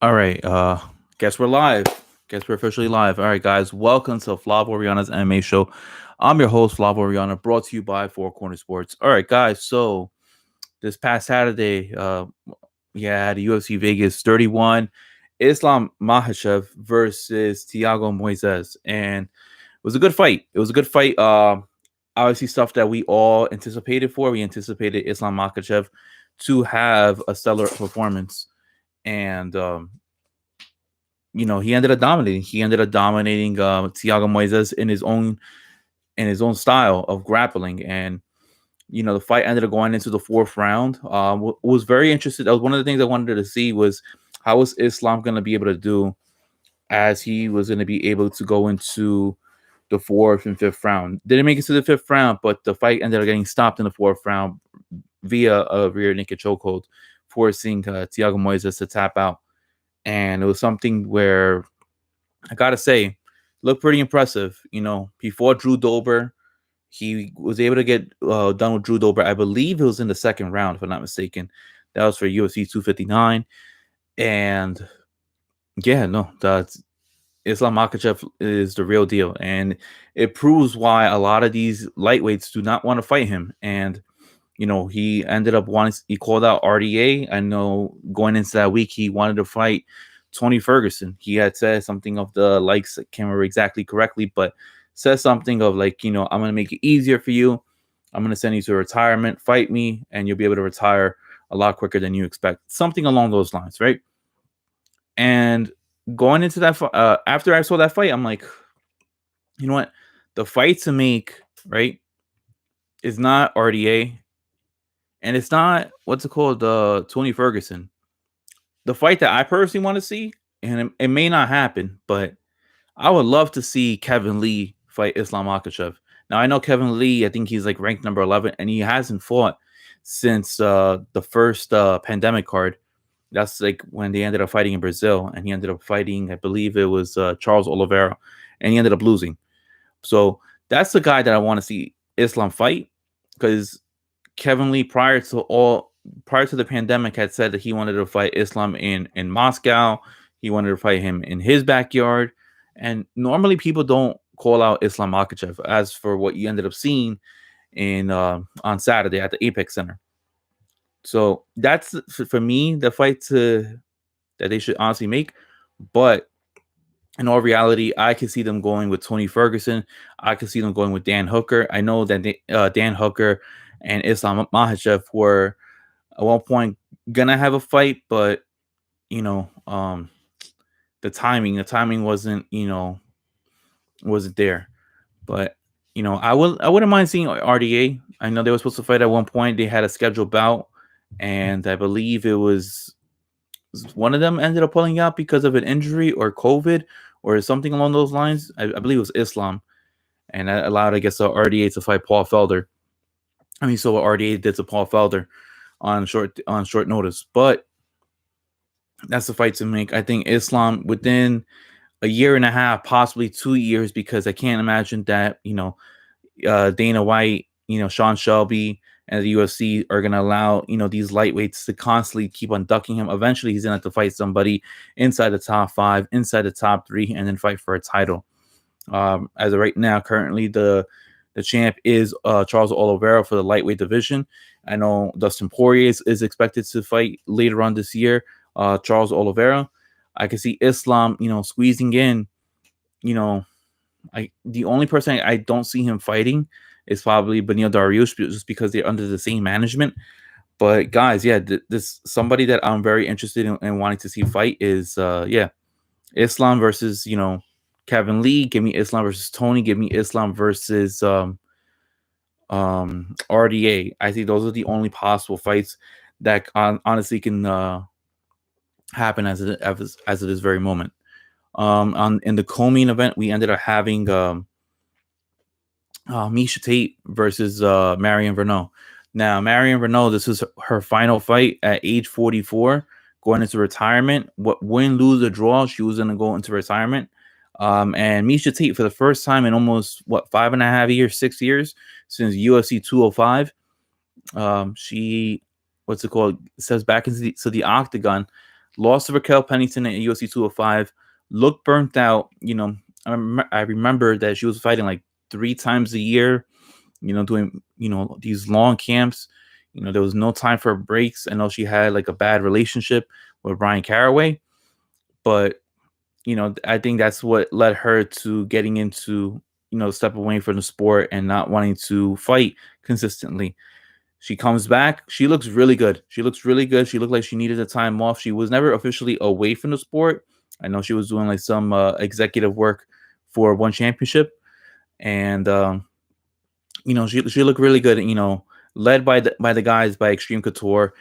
All right. Guess we're live. Guess we're officially live. All right, guys. Welcome to Flav Oriana's MMA show. I'm your host, Flav Oriana, brought to you by Four Corner Sports. All right, guys. So this past Saturday, the UFC Vegas 31, Islam Makhachev versus Thiago Moises, and it was a good fight. It was a good fight. Obviously, stuff that we all anticipated for. We anticipated Islam Makhachev to have a stellar performance, and he ended up dominating. He ended up dominating Thiago Moises in his own style of grappling, and the fight ended up going into the fourth round. Was very interested. That was one of the things I wanted to see was how was Islam going to be able to do as he was going to be able to go into the fourth and fifth round. Didn't make it to the fifth round, but the fight ended up getting stopped in the fourth round via a rear naked chokehold, forcing Thiago Moises to tap out. And it was something where I gotta say, looked pretty impressive. Before Drew Dober, he was able to get done with Drew Dober. I believe it was in the second round, if I'm not mistaken. That was for UFC 259. And yeah, no, that's Islam Makhachev is the real deal. And it proves why a lot of these lightweights do not want to fight him. And he ended up he called out RDA. I know going into that week, he wanted to fight Tony Ferguson. He had said something of the likes, I can't remember exactly correctly, but said something of like, I'm going to make it easier for you. I'm going to send you to retirement, fight me, and you'll be able to retire a lot quicker than you expect. Something along those lines, right? And going into that, after I saw that fight, I'm like, you know what? The fight to make, right, is not RDA, and it's not what's it called, Tony Ferguson. The fight that I personally want to see, and it may not happen, but I would love to see Kevin Lee fight Islam Makhachev. Now I know Kevin Lee, I think he's like ranked number 11, and he hasn't fought since the first pandemic card. That's like when they ended up fighting in Brazil, and he ended up fighting, I believe it was Charles Oliveira, and he ended up losing. So that's the guy that I want to see Islam fight, because Kevin Lee, prior to the pandemic, had said that he wanted to fight Islam in Moscow. He wanted to fight him in his backyard. And normally people don't call out Islam Makhachev, as for what you ended up seeing in on Saturday at the Apex Center. So that's for me the fight that they should honestly make. But in all reality, I could see them going with Tony Ferguson. I could see them going with Dan Hooker. I know that Dan Hooker and Islam Makhachev were at one point gonna have a fight, but you know, um, the timing wasn't there. But I wouldn't mind seeing RDA. I know they were supposed to fight at one point. They had a scheduled bout, and I believe it was one of them ended up pulling out because of an injury or COVID or something along those lines. I believe it was Islam, and that allowed, I guess, RDA to fight Paul Felder. I mean, so what RDA did to Paul Felder on short notice, but that's the fight to make. I think Islam within a year and a half, possibly 2 years, because I can't imagine that Dana White, Sean Shelby, and the UFC are going to allow these lightweights to constantly keep on ducking him. Eventually, he's going to have to fight somebody inside the top 5, inside the top 3, and then fight for a title. As of right now, currently the champ is Charles Oliveira for the lightweight division. I know Dustin Poirier is expected to fight later on this year. Charles Oliveira. I can see Islam, squeezing in. The only person I don't see him fighting is probably Beneil Dariush, just because they're under the same management. But guys, yeah, this somebody that I'm very interested in wanting to see fight is Islam versus Kevin Lee. Give me Islam versus Tony. Give me Islam versus RDA. I think those are the only possible fights that honestly can happen as it is this very moment. In the co-main event, we ended up having Miesha Tate versus Marion Renault. Now, Marion Renault, this is her final fight at age 44, going into retirement. What win, lose, or draw, she was going to go into retirement. And Miesha Tate, for the first time in almost 5.5 years, 6 years since UFC 205, she steps back into the octagon lost to Raquel Pennington at UFC 205, looked burnt out. I remember that she was fighting like 3 times a year, doing, these long camps. There was no time for breaks. I know she had like a bad relationship with Brian Caraway, but, I think that's what led her to getting into, step away from the sport and not wanting to fight consistently. She comes back. She looks really good. She looks really good. She looked like she needed the time off. She was never officially away from the sport. I know she was doing like some executive work for one championship, and she looked really good. Led by the guys by Extreme Couture,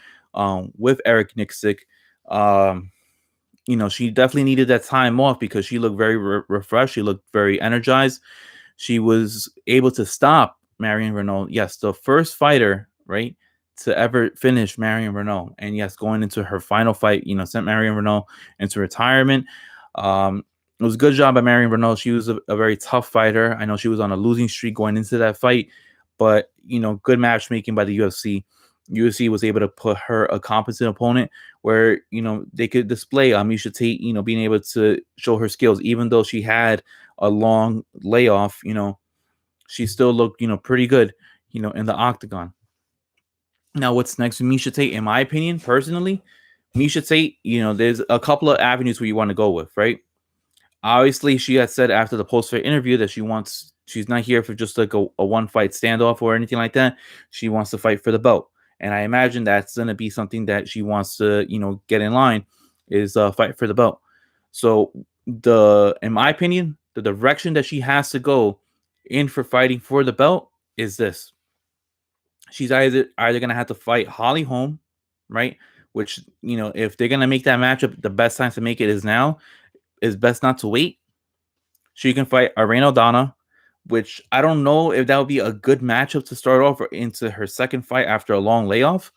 with Eric Nixick. Um, she definitely needed that time off because she looked very refreshed. She looked very energized. She was able to stop Marion Renault. Yes, the first fighter, right, to ever finish Marion Renault. And yes, going into her final fight, sent Marion Renault into retirement. It was a good job by Marion Renault. She was a very tough fighter. I know she was on a losing streak going into that fight, but, good matchmaking by the UFC. UFC was able to put her a competent opponent where, they could display Miesha Tate, being able to show her skills, even though she had a long layoff. She still looked, pretty good, in the octagon. Now, what's next with Miesha Tate, in my opinion, personally, Miesha Tate, there's a couple of avenues where you want to go with, right? Obviously, she had said after the post-fight interview that she's not here for just like a one-fight standoff or anything like that. She wants to fight for the belt. And I imagine that's going to be something that she wants to, get in line, is fight for the belt. So in my opinion, the direction that she has to go in for fighting for the belt is this. She's either going to have to fight Holly Holm, right? Which, if they're going to make that matchup, the best time to make it is now. Is best not to wait. She can fight Irene Aldana, which I don't know if that would be a good matchup to start off or into her second fight after a long layoff.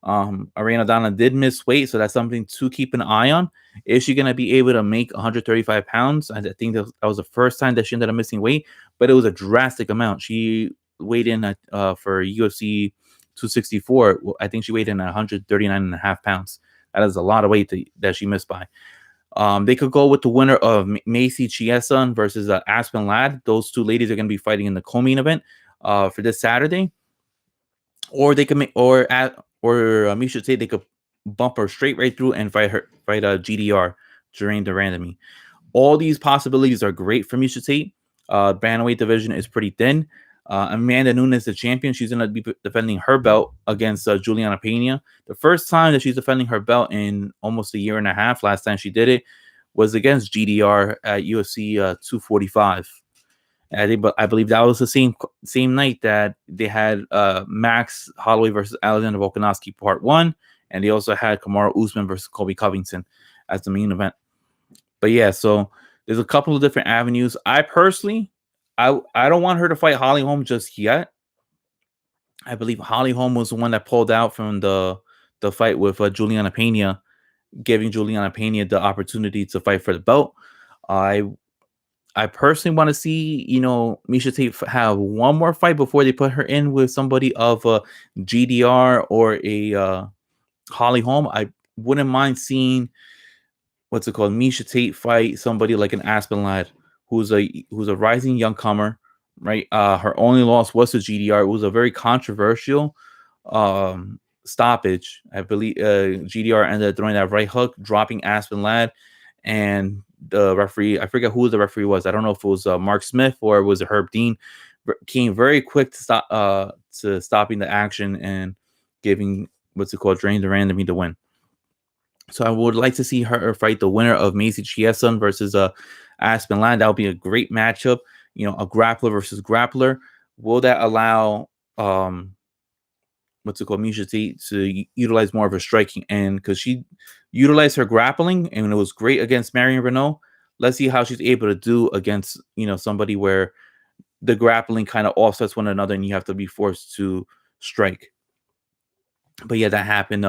Irene Aldana did miss weight, so that's something to keep an eye on. Is she going to be able to make 135 pounds? I think that was the first time that she ended up missing weight, but it was a drastic amount. She weighed in for UFC 264. I think she weighed in at 139.5 pounds. That is a lot of weight that she missed by. They could go with the winner of Macy Chiasson versus Aspen Ladd. Those two ladies are going to be fighting in the co-main event for this Saturday. Or they could Miesha Tate, they could bump her straight right through and fight GDR during the randoming. All these possibilities are great for Miesha Tate. Bantamweight division is pretty thin. Amanda Nunes, the champion, she's going to be defending her belt against Juliana Pena. The first time that she's defending her belt in almost a year and a half, last time she did it, was against GDR at UFC 245. I believe that was the same night that they had Max Holloway versus Alexander Volkanovski Part 1, and they also had Kamaru Usman versus Colby Covington as the main event. But yeah, so there's a couple of different avenues. I personally, I don't want her to fight Holly Holm just yet. I believe Holly Holm was the one that pulled out from the fight with Juliana Pena, giving Juliana Pena the opportunity to fight for the belt. I personally want to see, Miesha Tate have one more fight before they put her in with somebody of GDR or a Holly Holm. I wouldn't mind seeing Miesha Tate fight somebody like an Aspen Ladd, who's a rising young comer, right? Her only loss was to GDR. It was a very controversial stoppage. I believe GDR ended up throwing that right hook, dropping Aspen Ladd, and the referee, I forget who the referee was. I don't know if it was Mark Smith or was it Herb Dean, came very quick to stopping the action and giving Drain Durandamy the win. So I would like to see her fight the winner of Macy Chiasson versus Aspen Ladd. That would be a great matchup. A grappler versus grappler. Will that allow Miesha Tate to utilize more of her striking end, because she utilized her grappling and it was great against Marion Renault. Let's see how she's able to do against somebody where the grappling kind of offsets one another and you have to be forced to strike. But yeah, that happened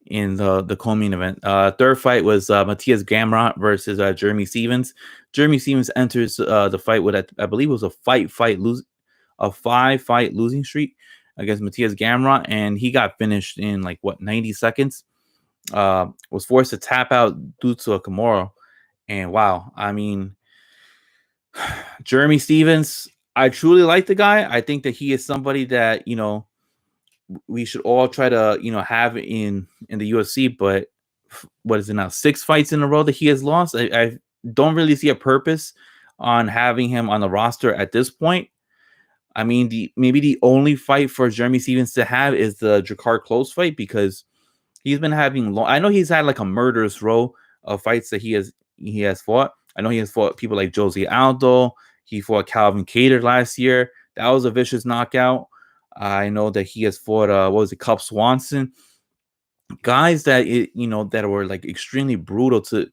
in the co-main event. Third fight was Matthias Gamrot versus Jeremy Stevens. Jeremy Stevens enters the fight with I believe it was a 5-fight losing streak against Matthias Gamrot, and he got finished in 90 seconds. was forced to tap out due to a Kimura. And wow, I mean, Jeremy Stevens, I truly like the guy. I think that he is somebody that, we should all try to, have in the UFC. But what is it now? 6 fights in a row that he has lost. I don't really see a purpose on having him on the roster at this point. I mean, maybe the only fight for Jeremy Stevens to have is the Drakkar Close fight, because he's been having I know he's had like a murderous row of fights that he has fought. I know he has fought people like Jose Aldo. He fought Calvin Kattar last year. That was a vicious knockout. I know that he has fought what was it, Cub Swanson, guys that that were like extremely brutal to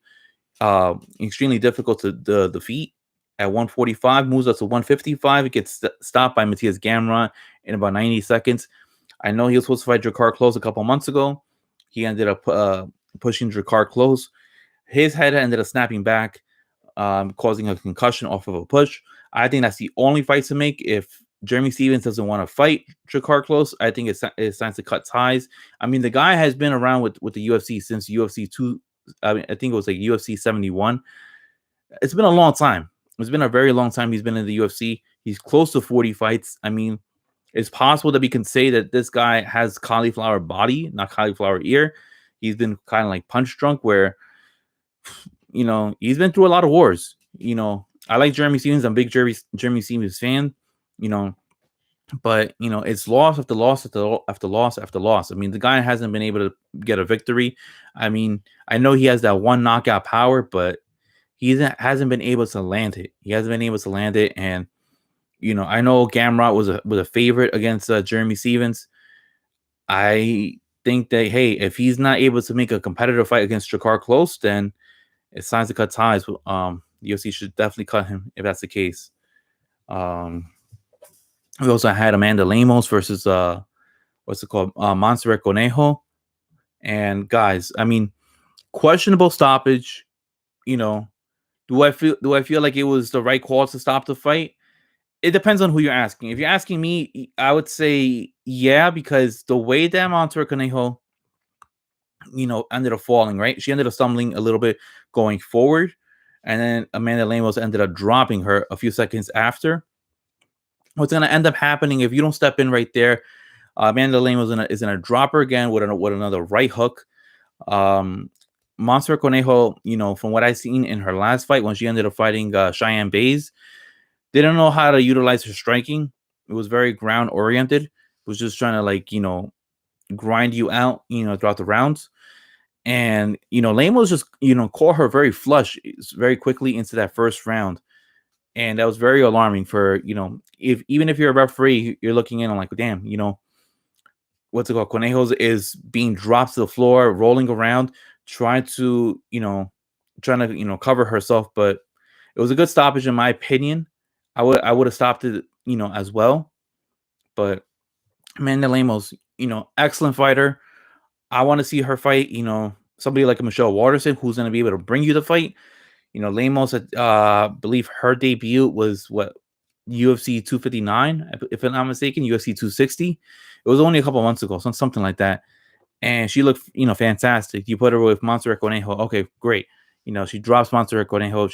extremely difficult to defeat. At 145, moves up to 155. It gets stopped by Matthias Gamrot in about 90 seconds. I know he was supposed to fight Drakkar Close a couple months ago. He ended up pushing Drakkar Close. His head ended up snapping back, causing a concussion off of a push. I think that's the only fight to make. If Jeremy Stevens doesn't want to fight Drakkar Close, I think it's time to cut ties. I mean, the guy has been around with the UFC since UFC 2. I think it was like UFC 71. It's been a long time. It's been a very long time he's been in the UFC. He's close to 40 fights. I mean, it's possible that we can say that this guy has cauliflower body, not cauliflower ear. He's been kind of like punch drunk, where, he's been through a lot of wars. I like Jeremy Stevens. I'm a big Jeremy Stevens fan, but, it's loss after loss after loss after loss. I mean, the guy hasn't been able to get a victory. I mean, I know he has that one knockout power, but he hasn't been able to land it. He hasn't been able to land it. And, I know Gamrot was a favorite against Jeremy Stevens. I think that, hey, if he's not able to make a competitive fight against Drakkar Close, then it's time to cut ties. UFC should definitely cut him if that's the case. We also had Amanda Lemos versus what's it called? Montserrat Conejo. And guys, I mean, questionable stoppage. Do I feel like it was the right call to stop the fight? It depends on who you're asking. If you're asking me, I would say yeah, because the way that Montserrat Conejo, ended up falling, right? She ended up stumbling a little bit going forward, and then Amanda Lemos ended up dropping her a few seconds after. What's going to end up happening if you don't step in right there? Amanda Lemos is in a dropper again with another right hook. Montserrat Conejo, from what I've seen in her last fight when she ended up fighting Cheyenne Bays, didn't know how to utilize her striking. It was very ground oriented. It was just trying to grind you out, throughout the rounds. And, Lemos just, caught her very flush very quickly into that first round. And that was very alarming for, even if you're a referee, you're looking in and like, damn, what's it called? Conejo is being dropped to the floor, rolling around, trying to cover herself. But it was a good stoppage in my opinion. I would have stopped it, as well. But Amanda Lemos, excellent fighter. I want to see her fight, somebody like a Michelle Waterson who's going to be able to bring you the fight. Lemos, believe her debut was UFC 259, if I'm not mistaken, UFC 260. It was only a couple months ago, something like that. And she looked, fantastic. You put her with Montserrat Conejo. Okay, great. She drops Montserrat Conejo.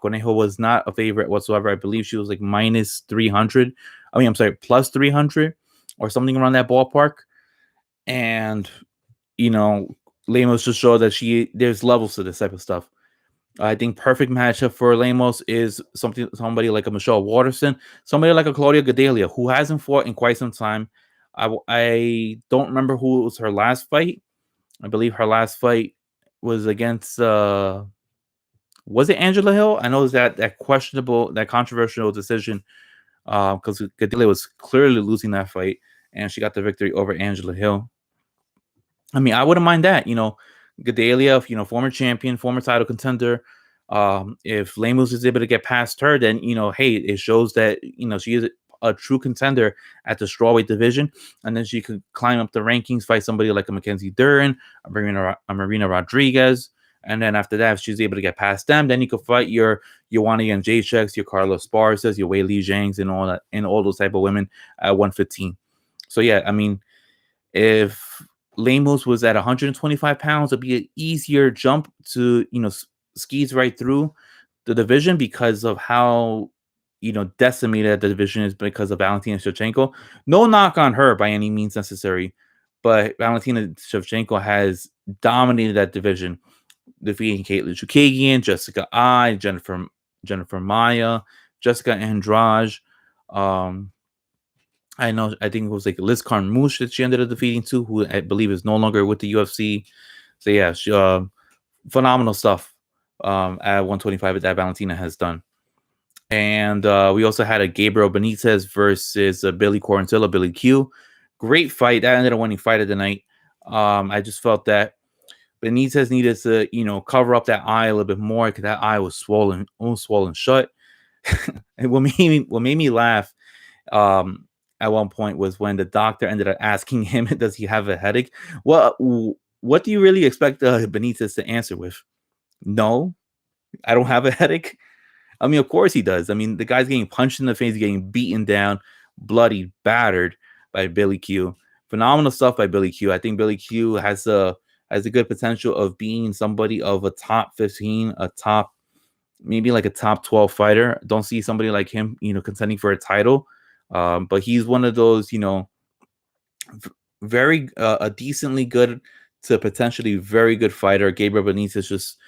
Conejo was not a favorite whatsoever. I believe she was like minus 300. I'm sorry, plus 300 or something around that ballpark. And, Lemos just showed that there's levels to this type of stuff. I think perfect matchup for Lemos is somebody like a Michelle Waterson, somebody like a Claudia Gadelha, who hasn't fought in quite some time. I don't remember who was her last fight. I believe her last fight was against was it Angela Hill? I know that questionable, that controversial decision, because Gadelha was clearly losing that fight, and she got the victory over Angela Hill. I mean, I wouldn't mind that. Gadelha, former champion, former title contender. If Lemos is able to get past her, then hey, it shows that she is a true contender at the strawweight division, and then she could climb up the rankings, fight somebody like a Mackenzie Dern, a Marina Rodriguez, and then after that, if she's able to get past them, then you could fight your Joanna Jędrzejczyks, your Carlos Esparza's, your Wei Li Zhangs, and all those type of women at 115. So yeah, I mean, if Lemos was at 125 pounds. It'd be an easier jump to, squeeze right through the division because of how, decimated the division is because of Valentina Shevchenko. No knock on her by any means necessary, but Valentina Shevchenko has dominated that division, defeating Caitlin Chukagian, Jessica Ai, Jennifer Maya, Jessica Andrade. Um, I think it was like Liz Carmouche that she ended up defeating too, who I believe is no longer with the UFC. So yeah, she, phenomenal stuff at 125 that Valentina has done. And we also had a Gabriel Benitez versus Billy Quarantilla, Billy Q. Great fight. That ended up winning fight of the night. I just felt that Benitez needed to, cover up that eye a little bit more because that eye was swollen, almost swollen shut. And what made me laugh at one point was when the doctor ended up asking him, "Does he have a headache?" Well, what do you really expect Benitez to answer with? No, I don't have a headache. I mean, of course he does. I mean, the guy's getting punched in the face, getting beaten down, bloody, battered by Billy Q. Phenomenal stuff by Billy Q. I think Billy Q has a good potential of being somebody of a top 15, maybe like a top 12 fighter. Don't see somebody like him, contending for a title. But he's one of those, very a decently good to potentially very good fighter. Gabriel Benitez just,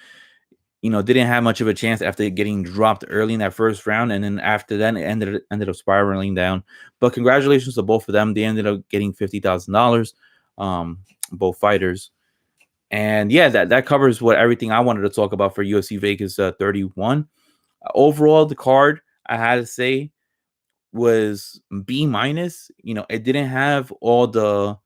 didn't have much of a chance after getting dropped early in that first round, and then after that, it ended up spiraling down. But congratulations to both of them. They ended up getting $50,000, both fighters. And yeah, that covers everything I wanted to talk about for UFC Vegas 31. Overall, the card, I had to say, was B minus. It didn't have all the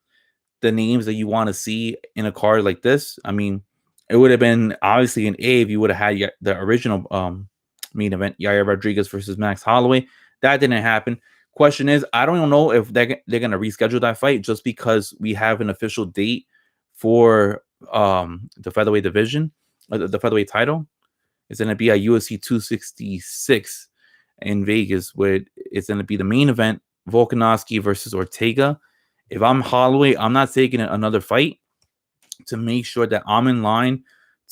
names that you want to see in a card like this. I mean, it would have been obviously an A if you would have had the original main event, Yair Rodriguez versus Max Holloway. That didn't happen. Question is, I don't know if they're going to reschedule that fight just because we have an official date for the featherweight division, the featherweight title. It's going to be at UFC 266 in Vegas, where it's going to be the main event, Volkanovski versus Ortega. If I'm Holloway, I'm not taking another fight to make sure that I'm in line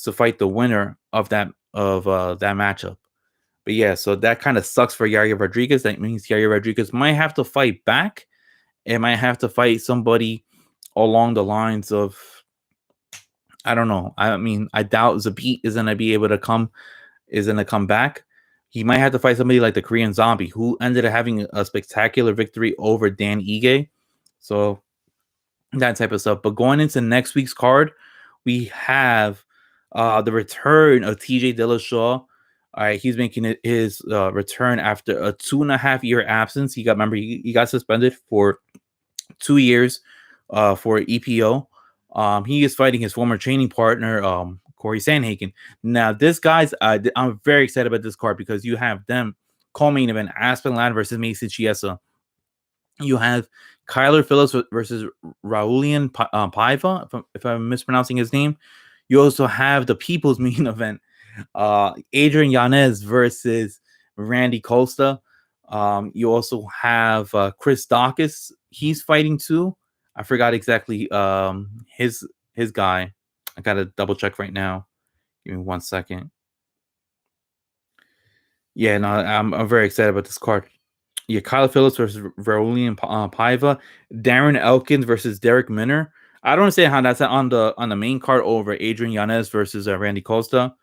to fight the winner of that matchup. But yeah, so that kind of sucks for Yair Rodriguez. That means Yair Rodriguez might have to fight back. It might have to fight somebody along the lines of, I don't know. I mean, I doubt Zabit is going to be able to come back. He might have to fight somebody like the Korean Zombie, who ended up having a spectacular victory over Dan Ige. So that type of stuff. But going into next week's card, we have the return of TJ Dillashaw. All right, he's making his return after a 2.5-year absence. He got suspended for 2 years for EPO. He is fighting his former training partner, Corey Sandhagen. Now, this guy's, I'm very excited about this card because you have them co-main event, Aspen Ladd versus Mason Chiesa. You have Kyler Phillips versus Raulian Paiva, if I'm mispronouncing his name. You also have the people's main event, Adrian Yanez versus Randy Costa. You also have Chris Dawkins. He's fighting too. I forgot exactly his guy. I gotta double check right now. Give me 1 second. Yeah, no, I'm very excited about this card. Yeah, Kyle Phillips versus Raulian Paiva, Darren Elkins versus Derek Minner. I don't understand how that's on the main card over Adrian Yanez versus Randy Costa.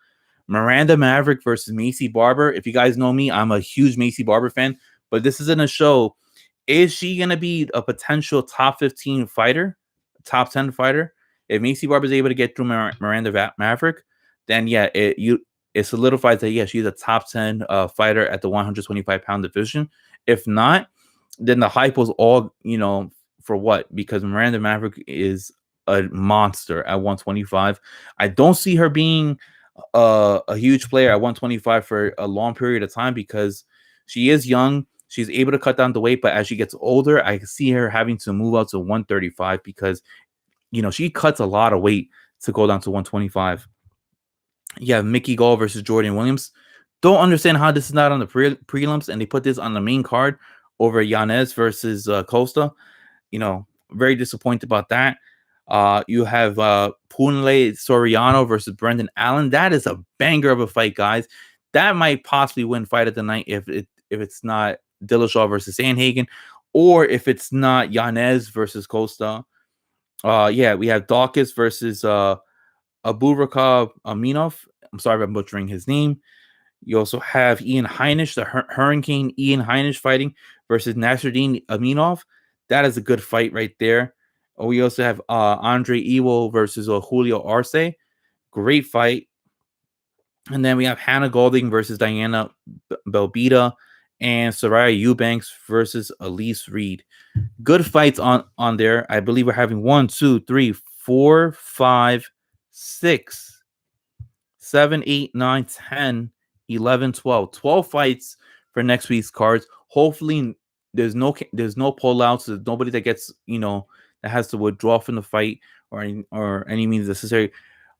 Miranda Maverick versus Macy Barber. If you guys know me, I'm a huge Macy Barber fan, but this isn't a show. Is she gonna be a potential top 15 fighter, top 10 fighter? If Macy Barber is able to get through Miranda Maverick, then yeah, it solidifies that yeah, she's a top 10 fighter at the 125-pound division. If not, then the hype was all, for what? Because Miranda Maverick is a monster at 125. I don't see her being a huge player at 125 for a long period of time because she is young. She's able to cut down the weight, but as she gets older, I can see her having to move out to 135 because, she cuts a lot of weight to go down to 125. You have Mickey Gall versus Jordan Williams. Don't understand how this is not on the prelims and they put this on the main card over Yanez versus Costa. Very disappointed about that. You have Punle Soriano versus Brendan Allen. That is a banger of a fight, guys. That might possibly win fight of the night if it's not Dillashaw versus Sandhagen, or if it's not Yanez versus Costa. Yeah, we have Dawkins versus Abubakar Aminov. I'm sorry if I'm butchering his name. You also have Ian Heinisch, the Hurricane Ian Heinisch fighting versus Nasruddin Aminov. That is a good fight right there. We also have Andre Ewell versus Julio Arce. Great fight. And then we have Hannah Golding versus Diana Belbita and Soraya Eubanks versus Elise Reed. Good fights on there. I believe we're having 1, 2, 3, 4, 5, 6, 7, 8, 9, 10, 11, 12. 12 fights for next week's cards. Hopefully there's no pullouts. There's nobody that gets, that has to withdraw from the fight or any means necessary.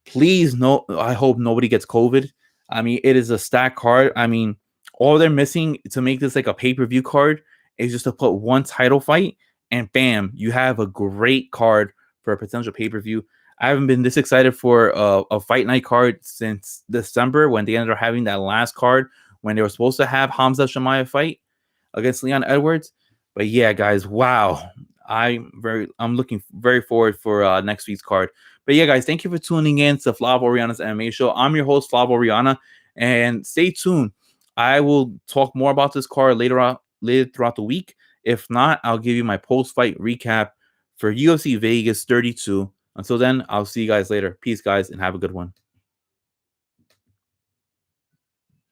Please, no, I hope nobody gets COVID. I mean, it is a stacked card. I mean, all they're missing to make this like a pay-per-view card is just to put one title fight, and bam, you have a great card for a potential pay-per-view. I haven't been this excited for a fight night card since December when they ended up having that last card when they were supposed to have Hamza Shamaev fight against Leon Edwards. But yeah, guys, wow. I'm looking very forward for next week's card. But yeah, guys, thank you for tuning in to Flav Oriana's MMA show. I'm your host, Flav Oriana, and stay tuned. I will talk more about this card later throughout the week. If not, I'll give you my post-fight recap for UFC Vegas 32. Until then, I'll see you guys later. Peace, guys, and have a good one.